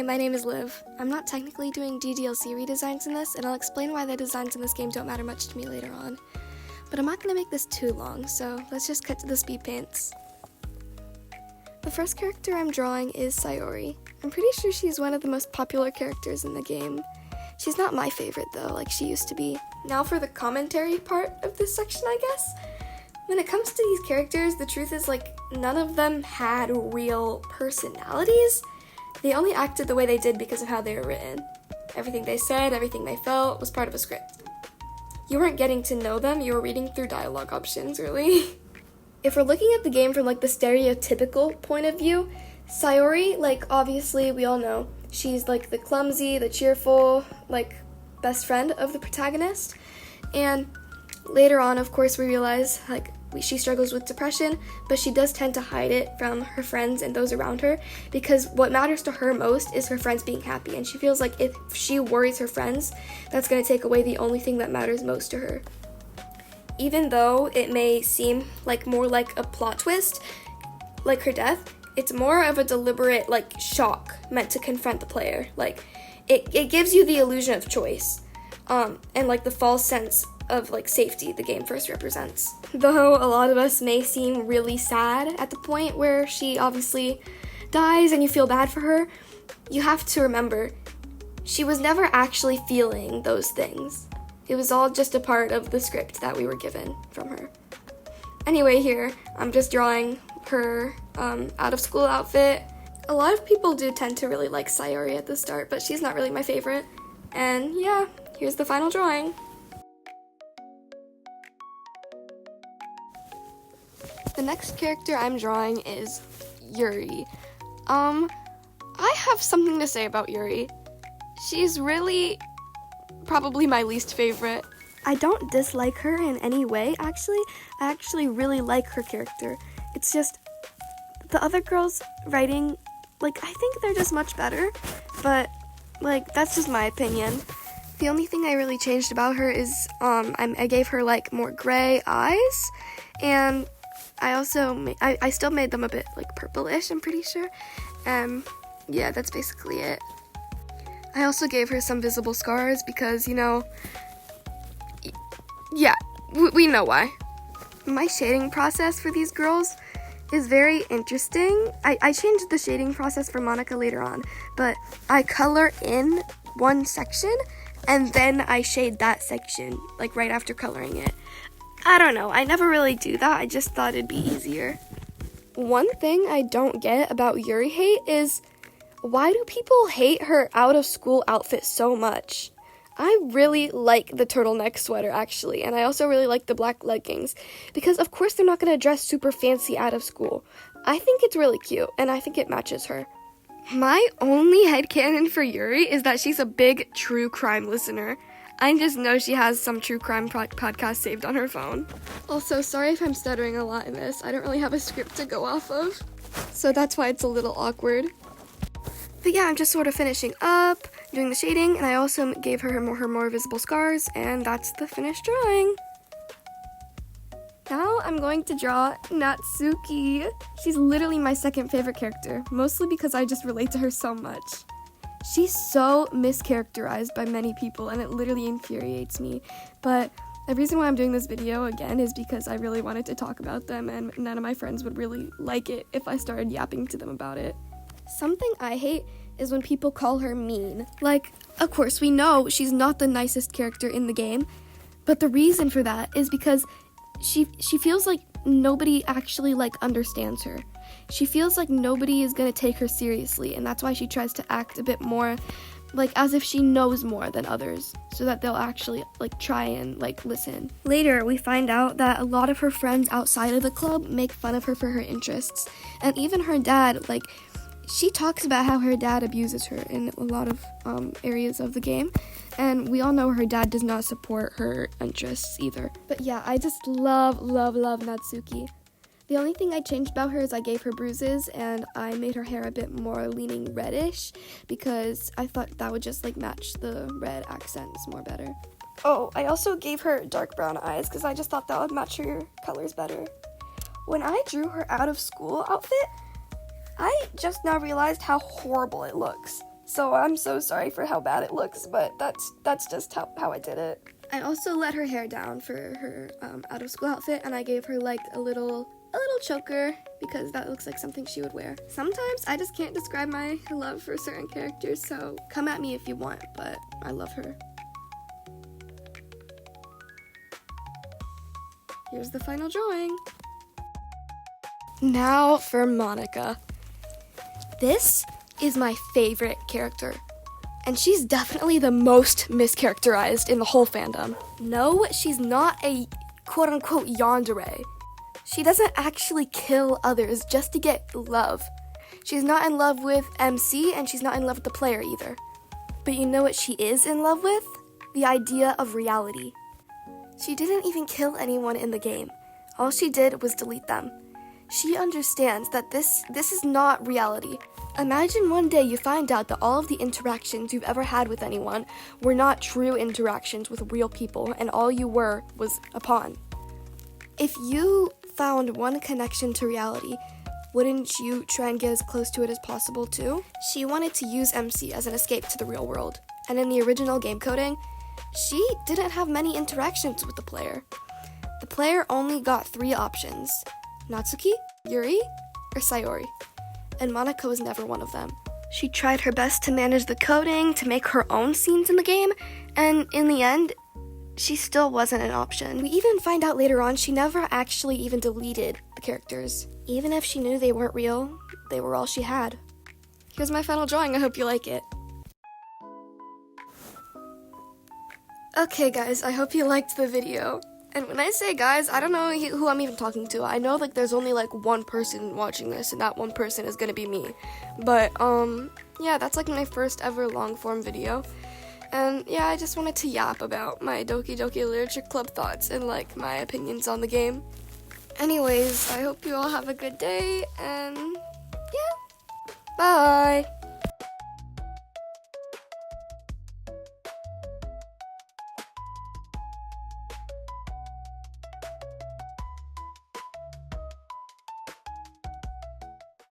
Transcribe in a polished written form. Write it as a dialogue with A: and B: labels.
A: my name is Liv. I'm not technically doing ddlc redesigns in this, and I'll explain why the designs in this game don't matter much to me later on. But I'm not going to make this too long, so let's just cut to the speed paints. The first character I'm drawing is Sayori. I'm pretty sure she's one of the most popular characters in the game. She's not my favorite though, like she used to be. Now for the commentary part of this section, I guess. When it comes to these characters, the truth is none of them had real personalities. They only acted the way they did because of how they were written. Everything they said, everything they felt was part of a script. You weren't getting to know them, you were reading through dialogue options, really. If we're looking at the game from the stereotypical point of view, Sayori, obviously we all know, she's the clumsy, the cheerful, best friend of the protagonist. And later on, of course, we realize she struggles with depression, but she does tend to hide it from her friends and those around her because what matters to her most is her friends being happy, and she feels like if she worries her friends, that's going to take away the only thing that matters most to her. Even though it may seem more like a plot twist, like her death, it's more of a deliberate shock meant to confront the player. It gives you the illusion of choice, and the false sense of safety the game first represents. Though a lot of us may seem really sad at the point where she obviously dies and you feel bad for her, you have to remember she was never actually feeling those things. It was all just a part of the script that we were given from her. Anyway, here I'm just drawing her out of school outfit. A lot of people do tend to really like Sayori at the start, but she's not really my favorite. And yeah, here's the final drawing. The next character I'm drawing is Yuri. I have something to say about Yuri. She's really probably my least favorite. I don't dislike her in any way, actually. I actually really like her character. It's just the other girls writing, I think they're just much better, but that's just my opinion. The only thing I really changed about her is I gave her more gray eyes, and I also I still made them a bit purplish, I'm pretty sure. Yeah, that's basically it. I also gave her some visible scars because, yeah, we know why. My shading process for these girls is very interesting. I changed the shading process for Monica later on, but I color in one section and then I shade that section, right after coloring it. I don't know, I never really do that, I just thought it'd be easier. One thing I don't get about Yuri hate is, why do people hate her out-of-school outfit so much? I really like the turtleneck sweater, actually, and I also really like the black leggings, because of course they're not going to dress super fancy out of school. I think it's really cute, and I think it matches her. My only headcanon for Yuri is that she's a big true crime listener. I just know she has some true crime podcast saved on her phone. Also, sorry if I'm stuttering a lot in this. I don't really have a script to go off of, so that's why it's a little awkward. But yeah, I'm just sort of finishing up, doing the shading, and I also gave her more visible scars, and that's the finished drawing. Now I'm going to draw Natsuki. She's literally my second favorite character, mostly because I just relate to her so much. She's so mischaracterized by many people, and it literally infuriates me. But the reason why I'm doing this video again is because I really wanted to talk about them, and none of my friends would really like it if I started yapping to them about it. Something I hate is when people call her mean. Of course, we know she's not the nicest character in the game, but the reason for that is because she feels like nobody actually understands her. She feels like nobody is gonna take her seriously, and that's why she tries to act a bit more as if she knows more than others, so that they'll actually try and listen. Later, we find out that a lot of her friends outside of the club make fun of her for her interests, and even her dad, she talks about how her dad abuses her in a lot of areas of the game, and we all know her dad does not support her interests either. But yeah, I just love Natsuki. The only thing I changed about her is I gave her bruises, and I made her hair a bit more leaning reddish because I thought that would just match the red accents more better. Oh, I also gave her dark brown eyes because I just thought that would match her colors better. When I drew her out of school outfit, I just now realized how horrible it looks. So I'm so sorry for how bad it looks, but that's just how I did it. I also let her hair down for her out of school outfit, and I gave her like a little choker because that looks like something she would wear. Sometimes I just can't describe my love for certain characters, so come at me if you want, but I love her. Here's the final drawing. Now for Monica. This is my favorite character, and she's definitely the most mischaracterized in the whole fandom. No, she's not a quote-unquote yandere. She doesn't actually kill others just to get love. She's not in love with MC, and she's not in love with the player either. But you know what she is in love with? The idea of reality. She didn't even kill anyone in the game. All she did was delete them. She understands that this is not reality. Imagine one day you find out that all of the interactions you've ever had with anyone were not true interactions with real people, and all you were was a pawn. If you found one connection to reality, wouldn't you try and get as close to it as possible too? She wanted to use MC as an escape to the real world, and in the original game coding, she didn't have many interactions with the player. The player only got 3 options: Natsuki, Yuri, or Sayori, and Monica was never one of them. She tried her best to manage the coding, to make her own scenes in the game, and in the end, she still wasn't an option. We even find out later on she never actually even deleted the characters. Even if she knew they weren't real, they were all she had. Here's my final drawing, I hope you like it. Okay guys, I hope you liked the video. And when I say guys, I don't know who I'm even talking to. I know like there's only like one person watching this, and that one person is gonna be me. But yeah, that's like my first ever long form video. And yeah, I just wanted to yap about my Doki Doki Literature Club thoughts and like my opinions on the game. Anyways, I hope you all have a good day, and yeah, bye!